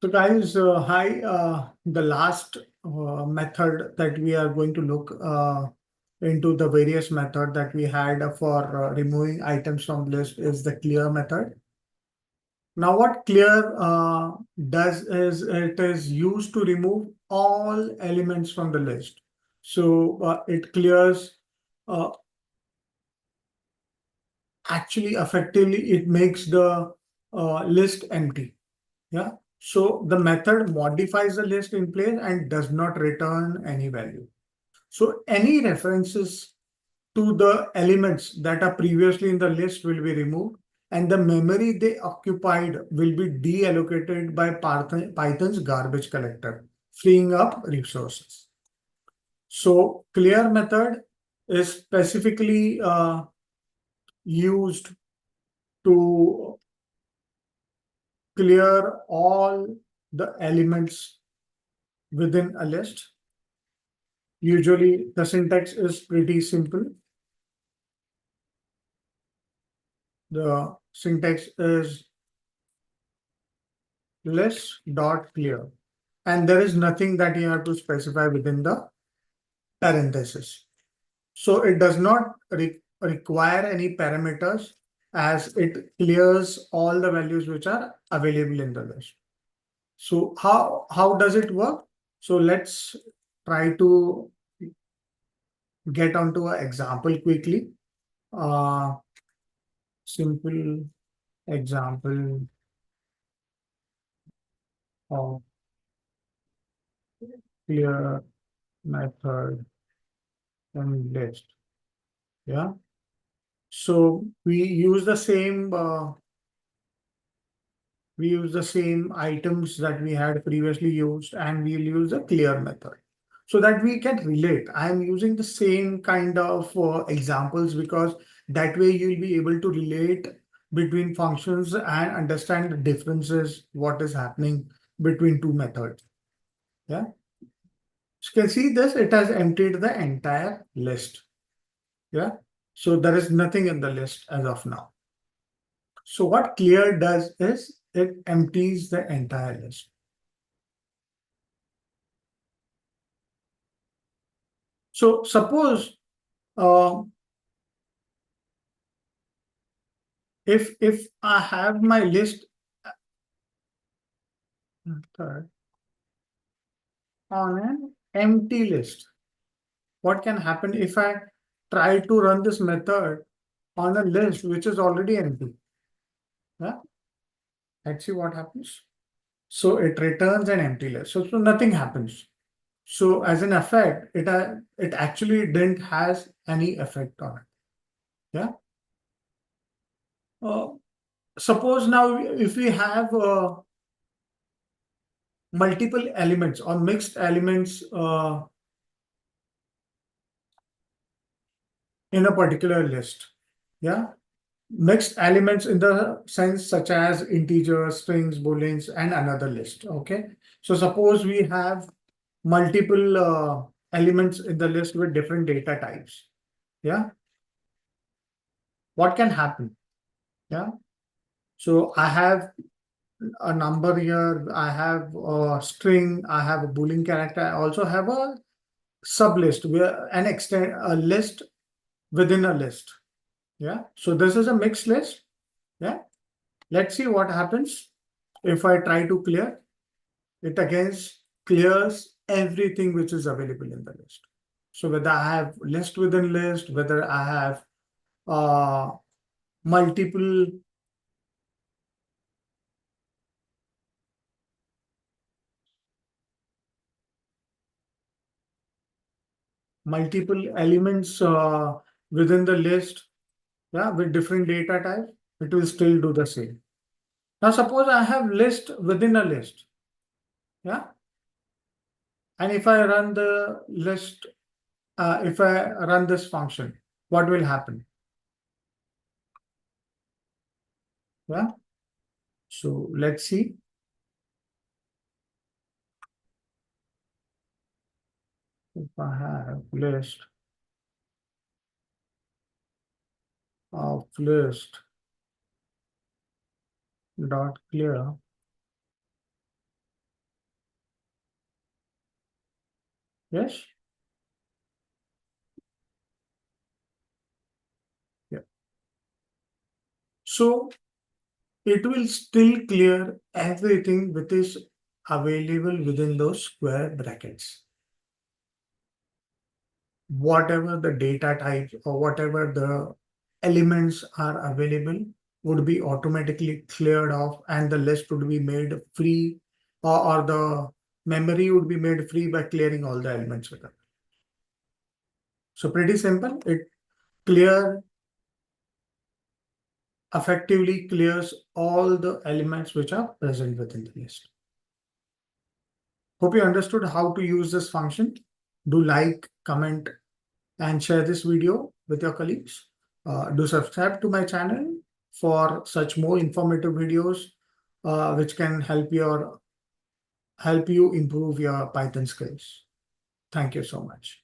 So guys, hi. The last method that we are going to look into the various method that we had for removing items from list is the clear method. Now what clear does is it is used to remove all elements from the list. So it clears uh, actually effectively it makes the list empty. Yeah. So the method modifies the list in place and does not return any value. So any references to the elements that are previously in the list will be removed and the memory they occupied will be deallocated by Python's garbage collector, freeing up resources. So clear method is specifically used to clear all the elements within a list. Usually the syntax is pretty simple. The syntax is list dot clear. And there is nothing that you have to specify within the parenthesis. So it does not require any parameters as it clears all the values which are available in the list. So how does it work? So let's try to get onto an example quickly. Simple example of clear method and list. Yeah. So we use the same items that we had previously used, and we'll use a clear method so that we can relate. I am using the same kind of examples because that way you'll be able to relate between functions and understand the differences, what is happening between two methods. Yeah. So you can see this, it has emptied the entire list. Yeah. So there is nothing in the list as of now. So what clear does is it empties the entire list. So suppose uh, if I have my list on an empty list, what can happen if I try to run this method on a list which is already empty? Yeah, let's see what happens. So it returns an empty list. So nothing happens. So as an effect, it actually didn't has any effect on it. Yeah. Uh, Suppose now if we have multiple elements or mixed elements in a particular list. Yeah. Mixed elements in the sense such as integers, strings, booleans, and another list. Okay. So suppose we have multiple elements in the list with different data types. Yeah. What can happen? Yeah. So I have a number here, I have a string, I have a boolean character, I also have a sublist where an extend a list within a list. Yeah. So this is a mixed list. Yeah. Let's see what happens if I try to clear it. Again clears everything which is available in the list. So whether I have list within list, whether I have uh, multiple elements within the list, yeah, with different data types, it will still do the same. Now suppose I have list within a list. Yeah. And if I run the list, if I run this function, what will happen? Yeah. So let's see. If I have list of list dot clear, Yes. Yeah. So it will still clear everything which is available within those square brackets. Whatever the data types or whatever the elements are available would be automatically cleared off, and the list would be made free, or the memory would be made free by clearing all the elements with it. So pretty simple. It clear effectively clears all the elements which are present within the list. Hope you understood how to use this function. Do like, comment, and share this video with your colleagues. Do subscribe to my channel for such more informative videos, which can help you improve your Python skills. Thank you so much.